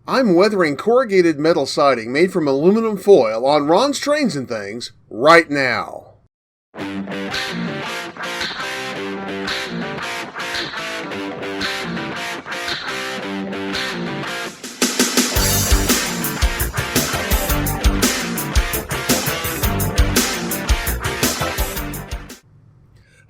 I'm weathering corrugated metal siding made from aluminum foil on Ron's Trains and Things right now.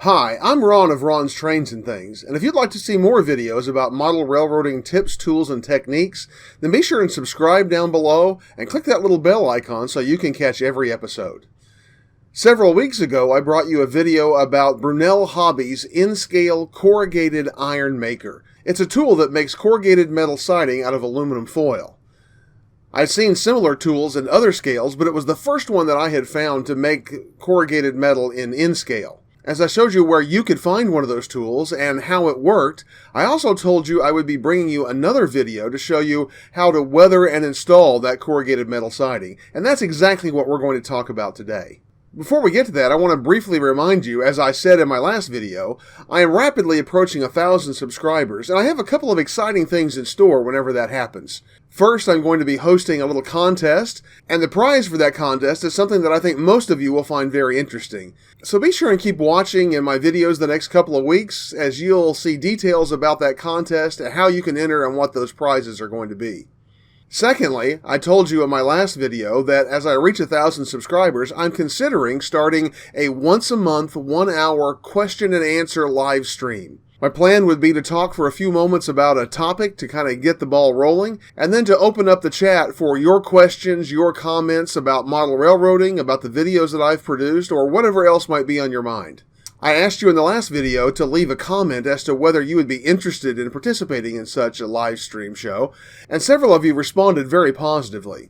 Hi, I'm Ron of Ron's Trains and Things, and if you'd like to see more videos about model railroading tips, tools, and techniques, then be sure and subscribe down below and click that little bell icon so you can catch every episode. Several weeks ago, I brought you a video about Brunel Hobby's in-scale corrugated iron maker. It's a tool that makes corrugated metal siding out of aluminum foil. I'd seen similar tools in other scales, but it was the first one that I had found to make corrugated metal in scale. As I showed you where you could find one of those tools and how it worked, I also told you I would be bringing you another video to show you how to weather and install that corrugated metal siding, and that's exactly what we're going to talk about today. Before we get to that, I want to briefly remind you, as I said in my last video, I am rapidly approaching 1,000 subscribers, and I have a couple of exciting things in store whenever that happens. First, I'm going to be hosting a little contest, and the prize for that contest is something that I think most of you will find very interesting. So be sure and keep watching in my videos the next couple of weeks, as you'll see details about that contest and how you can enter and what those prizes are going to be. Secondly, I told you in my last video that as I reach 1,000 subscribers, I'm considering starting a once-a-month, 1-hour question and answer live stream. My plan would be to talk for a few moments about a topic to kind of get the ball rolling, and then to open up the chat for your questions, your comments about model railroading, about the videos that I've produced, or whatever else might be on your mind. I asked you in the last video to leave a comment as to whether you would be interested in participating in such a live stream show, and several of you responded very positively.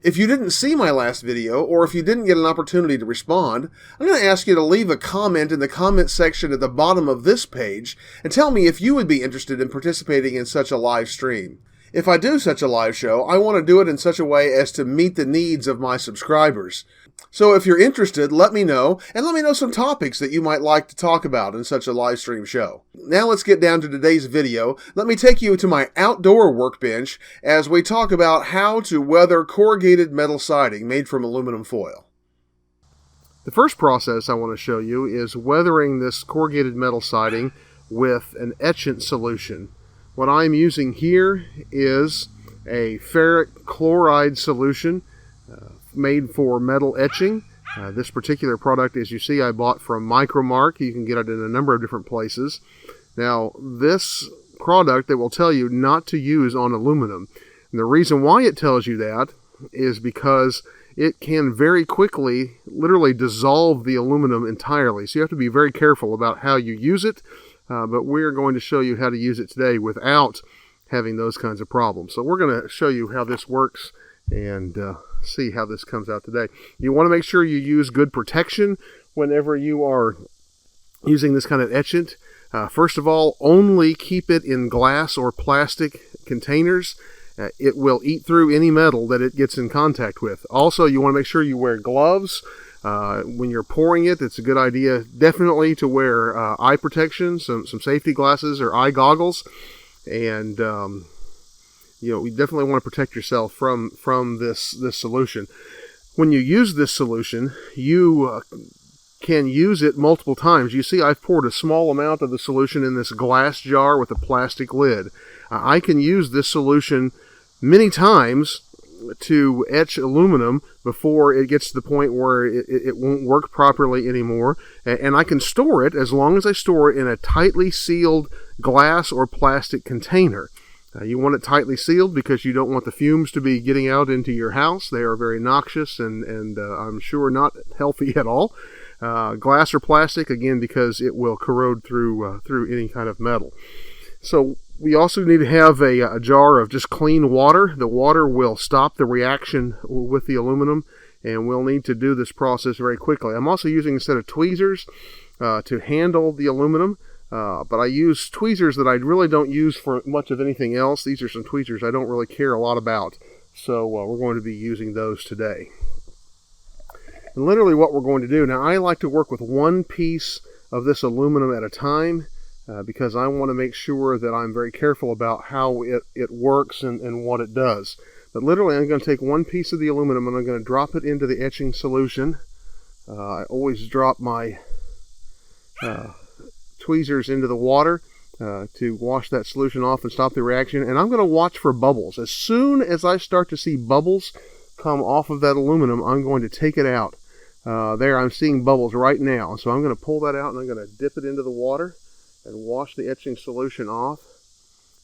If you didn't see my last video, or if you didn't get an opportunity to respond, I'm going to ask you to leave a comment in the comment section at the bottom of this page and tell me if you would be interested in participating in such a live stream. If I do such a live show, I want to do it in such a way as to meet the needs of my subscribers. So if you're interested, let me know, and let me know some topics that you might like to talk about in such a live stream show. Now let's get down to today's video. Let me take you to my outdoor workbench as we talk about how to weather corrugated metal siding made from aluminum foil. The first process I want to show you is weathering this corrugated metal siding with an etchant solution. What I'm using here is a ferric chloride solution made for metal etching. This particular product, as you see, I bought from Micromark. You can get it in a number of different places. Now, this product, it will tell you not to use on aluminum. And the reason why it tells you that is because it can very quickly, literally dissolve the aluminum entirely. So you have to be very careful about how you use it. But we're going to show you how to use it today without having those kinds of problems. So we're going to show you how this works and see how this comes out today. You want to make sure you use good protection whenever you are using this kind of etchant. First of all, only keep it in glass or plastic containers. It will eat through any metal that it gets in contact with. Also, you want to make sure you wear gloves. When you're pouring it, it's a good idea definitely to wear eye protection, some safety glasses or eye goggles, and you definitely want to protect yourself from this solution. When you use this solution, you can use it multiple times. You see, I've poured a small amount of the solution in this glass jar with a plastic lid. I can use this solution many times to etch aluminum before it gets to the point where it won't work properly anymore. And I can store it as long as I store it in a tightly sealed glass or plastic container. You want it tightly sealed because you don't want the fumes to be getting out into your house. They are very noxious and I'm sure not healthy at all. Glass or plastic, again, because it will corrode through any kind of metal. So we also need to have a jar of just clean water. The water will stop the reaction with the aluminum, and we'll need to do this process very quickly. I'm also using a set of tweezers to handle the aluminum. But I use tweezers that I really don't use for much of anything else. These are some tweezers I don't really care a lot about. So we're going to be using those today. And literally what we're going to do, now I like to work with one piece of this aluminum at a time. because I want to make sure that I'm very careful about how it works and what it does. But literally, I'm going to take one piece of the aluminum and I'm going to drop it into the etching solution. I always drop my tweezers into the water to wash that solution off and stop the reaction. And I'm going to watch for bubbles. As soon as I start to see bubbles come off of that aluminum, I'm going to take it out. There, I'm seeing bubbles right now. So I'm going to pull that out and I'm going to dip it into the water and wash the etching solution off.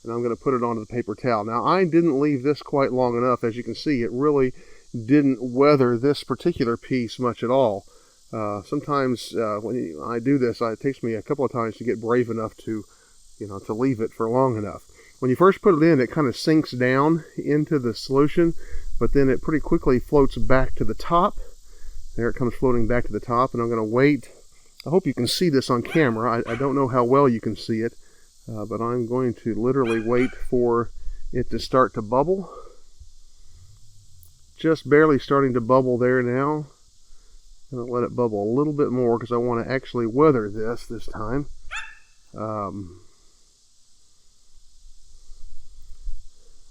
And I'm going to put it onto the paper towel. Now, I didn't leave this quite long enough. As you can see, it really didn't weather this particular piece much at all. Sometimes when I do this, it takes me a couple of times to get brave enough to leave it for long enough. When you first put it in, it kind of sinks down into the solution, but then it pretty quickly floats back to the top. There it comes floating back to the top, and I'm going to wait. I hope you can see this on camera. I don't know how well you can see it, but I'm going to literally wait for it to start to bubble. Just barely starting to bubble there now. I'm going to let it bubble a little bit more because I want to actually weather this time.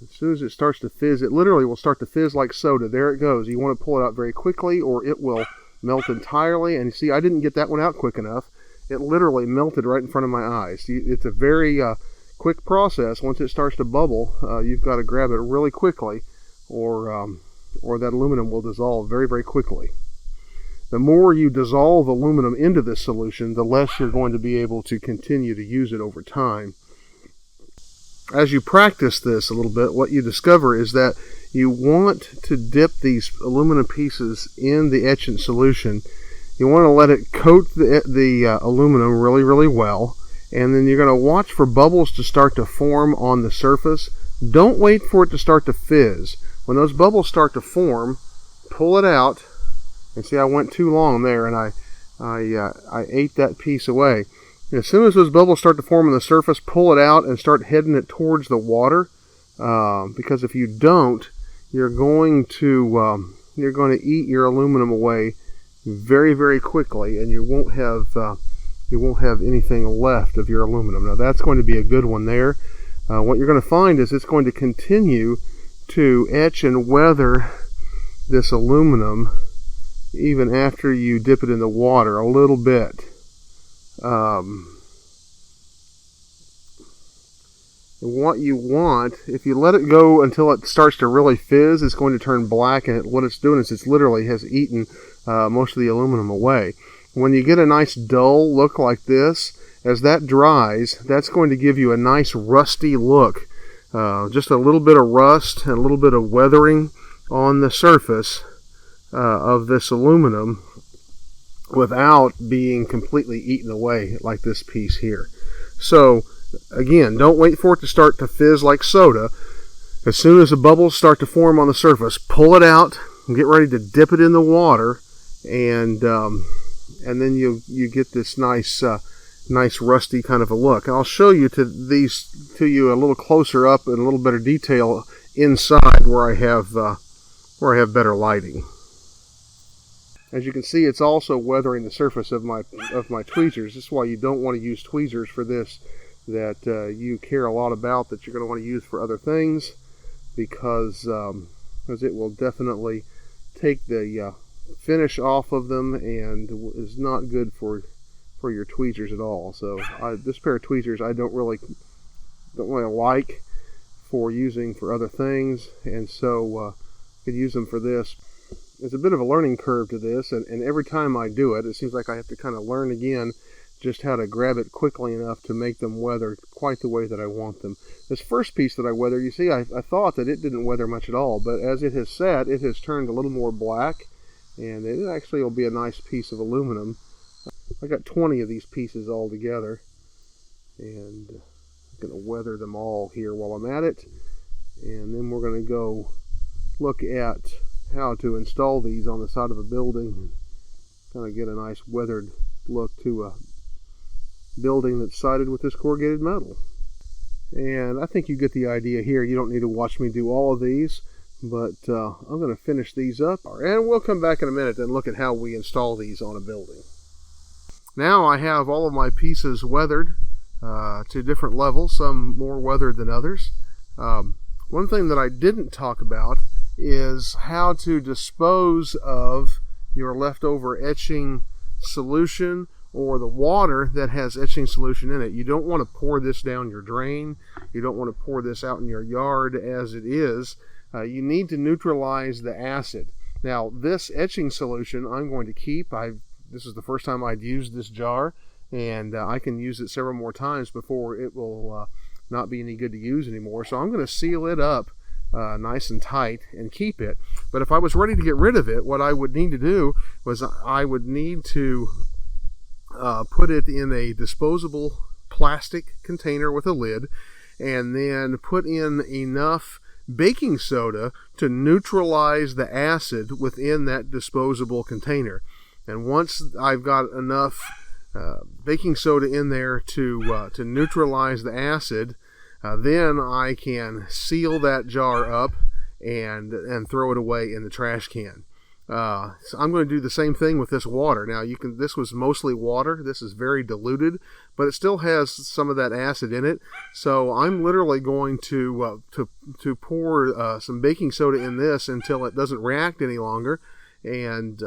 As soon as it starts to fizz, it literally will start to fizz like soda. There it goes. You want to pull it out very quickly or it will melt entirely. And you see, I didn't get that one out quick enough. It literally melted right in front of my eyes. It's a very quick process. Once it starts to bubble, you've got to grab it really quickly or that aluminum will dissolve very, very quickly. The more you dissolve aluminum into this solution, the less you're going to be able to continue to use it over time. As you practice this a little bit, what you discover is that you want to dip these aluminum pieces in the etchant solution. You want to let it coat the aluminum really, really well, and then you're going to watch for bubbles to start to form on the surface. Don't wait for it to start to fizz. When those bubbles start to form, pull it out. And see, I went too long there, and I ate that piece away. And as soon as those bubbles start to form on the surface, pull it out and start heading it towards the water. Because if you don't, you're going to eat your aluminum away very, very quickly, and you won't have anything left of your aluminum. Now that's going to be a good one there. What you're going to find is it's going to continue to etch and weather this aluminum even after you dip it in the water a little bit. What you want, if you let it go until it starts to really fizz, it's going to turn black, and what it's doing is it's literally has eaten most of the aluminum away. When you get a nice dull look like this, as that dries, that's going to give you a nice rusty look. Just a little bit of rust and a little bit of weathering on the surface of this aluminum without being completely eaten away like this piece here. So again, don't wait for it to start to fizz like soda. As soon as the bubbles start to form on the surface, pull it out and get ready to dip it in the water, and then you get this nice rusty kind of a look. I'll show you to you a little closer up in a little better detail inside where I have better lighting. As you can see, it's also weathering the surface of my tweezers. This is why you don't want to use tweezers for this that you care a lot about, that you're going to want to use for other things, because it will definitely take the finish off of them and is not good for your tweezers at all. So this pair of tweezers I don't really like for using for other things, and so I could use them for this. There's a bit of a learning curve to this, and every time I do it, it seems like I have to kind of learn again just how to grab it quickly enough to make them weather quite the way that I want them. This first piece that I weathered, you see, I thought that it didn't weather much at all, but as it has sat, it has turned a little more black, and it actually will be a nice piece of aluminum. I got 20 of these pieces all together, and I'm going to weather them all here while I'm at it, and then we're going to go look at how to install these on the side of a building and kind of get a nice weathered look to a building that's sided with this corrugated metal. And I think you get the idea here. You don't need to watch me do all of these, but I'm going to finish these up, and we'll come back in a minute and look at how we install these on a building. Now I have all of my pieces weathered. to different levels, some more weathered than others. One thing that I didn't talk about is how to dispose of your leftover etching solution or the water that has etching solution in it. You don't want to pour this down your drain. You don't want to pour this out in your yard as it is. You need to neutralize the acid. Now, this etching solution I'm going to keep. This is the first time I'd used this jar, and I can use it several more times before it will not be any good to use anymore. So I'm going to seal it up nice and tight and keep it. But if I was ready to get rid of it, what I would need to do was I would need to put it in a disposable plastic container with a lid, and then put in enough baking soda to neutralize the acid within that disposable container. And once I've got enough baking soda in there to neutralize the acid, then I can seal that jar up and throw it away in the trash can. So I'm going to do the same thing with this water. Now, this was mostly water. This is very diluted, but it still has some of that acid in it. So I'm literally going to pour some baking soda in this until it doesn't react any longer, and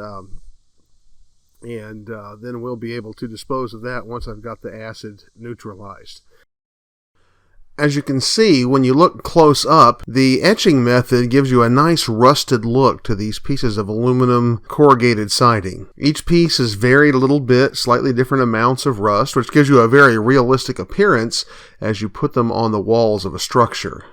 then we'll be able to dispose of that once I've got the acid neutralized. As you can see, when you look close up, the etching method gives you a nice rusted look to these pieces of aluminum corrugated siding. Each piece is varied a little bit, slightly different amounts of rust, which gives you a very realistic appearance as you put them on the walls of a structure.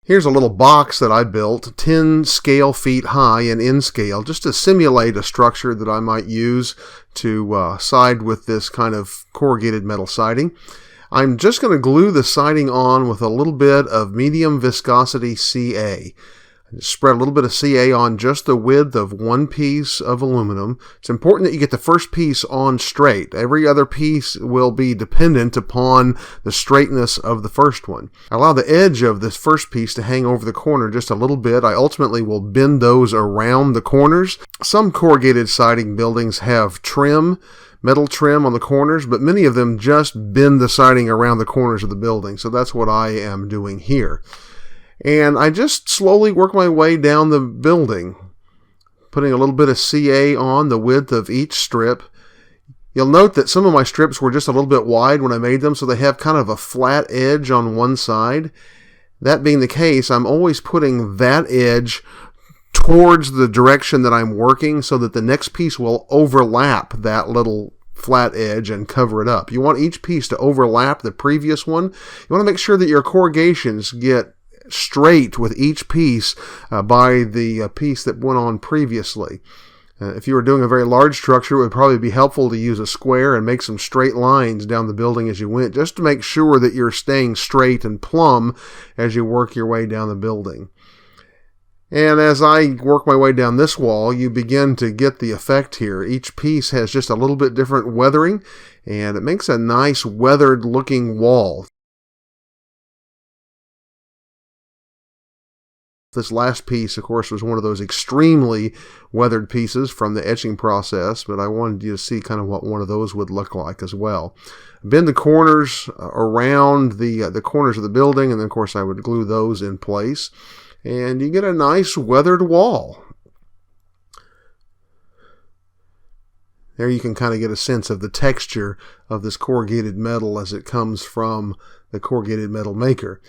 Here's a little box that I built, 10 scale feet high and in scale, just to simulate a structure that I might use to side with this kind of corrugated metal siding. I'm just going to glue the siding on with a little bit of medium viscosity CA. Spread a little bit of CA on just the width of one piece of aluminum. It's important that you get the first piece on straight. Every other piece will be dependent upon the straightness of the first one. I allow the edge of this first piece to hang over the corner just a little bit. I ultimately will bend those around the corners. Some corrugated siding buildings have metal trim on the corners, but many of them just bend the siding around the corners of the building. So that's what I am doing here. And I just slowly work my way down the building, putting a little bit of CA on the width of each strip. You'll note that some of my strips were just a little bit wide when I made them, so they have kind of a flat edge on one side. That being the case, I'm always putting that edge towards the direction that I'm working so that the next piece will overlap that little flat edge and cover it up. You want each piece to overlap the previous one. You want to make sure that your corrugations get straight with each piece by the piece that went on previously. If you were doing a very large structure, it would probably be helpful to use a square and make some straight lines down the building as you went, just to make sure that you're staying straight and plumb as you work your way down the building. And as I work my way down this wall, you begin to get the effect here. Each piece has just a little bit different weathering, and it makes a nice weathered looking wall. This last piece, of course, was one of those extremely weathered pieces from the etching process, but I wanted you to see kind of what one of those would look like as well. Bend the corners around the corners of the building, and then, of course, I would glue those in place, and you get a nice weathered wall. There you can kind of get a sense of the texture of this corrugated metal as it comes from the corrugated metal maker.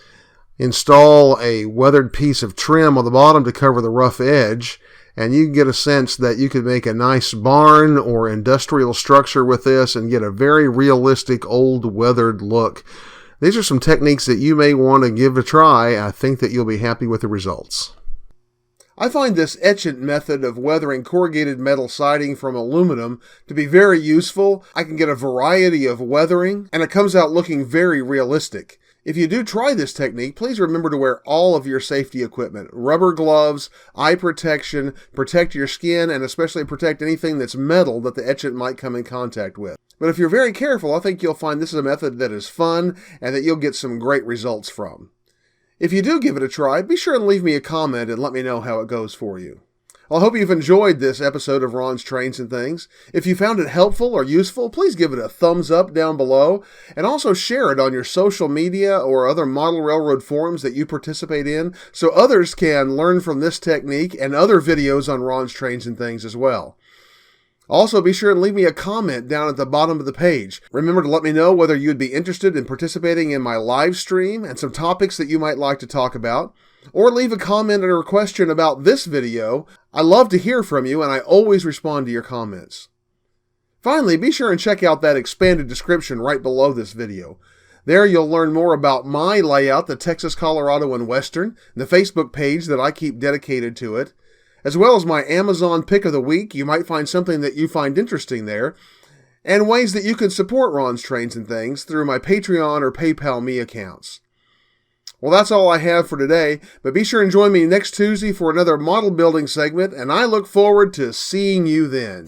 Install a weathered piece of trim on the bottom to cover the rough edge, and you can get a sense that you could make a nice barn or industrial structure with this and get a very realistic old weathered look. These are some techniques that you may want to give a try. I think that you'll be happy with the results. I find this etchant method of weathering corrugated metal siding from aluminum to be very useful. I can get a variety of weathering, and it comes out looking very realistic. If you do try this technique, please remember to wear all of your safety equipment. Rubber gloves, eye protection, protect your skin, and especially protect anything that's metal that the etchant might come in contact with. But if you're very careful, I think you'll find this is a method that is fun and that you'll get some great results from. If you do give it a try, be sure and leave me a comment and let me know how it goes for you. Well, I hope you've enjoyed this episode of Ron's Trains and Things. If you found it helpful or useful, please give it a thumbs up down below, and also share it on your social media or other model railroad forums that you participate in so others can learn from this technique and other videos on Ron's Trains and Things as well. Also, be sure and leave me a comment down at the bottom of the page. Remember to let me know whether you'd be interested in participating in my live stream and some topics that you might like to talk about. Or leave a comment or a question about this video. I love to hear from you, and I always respond to your comments. Finally, be sure and check out that expanded description right below this video. There you'll learn more about my layout, the Texas, Colorado, and Western, and the Facebook page that I keep dedicated to it, as well as my Amazon pick of the week. You might find something that you find interesting there, and ways that you can support Ron's Trains and Things through my Patreon or PayPal me accounts. Well, that's all I have for today, but be sure and join me next Tuesday for another model building segment, and I look forward to seeing you then.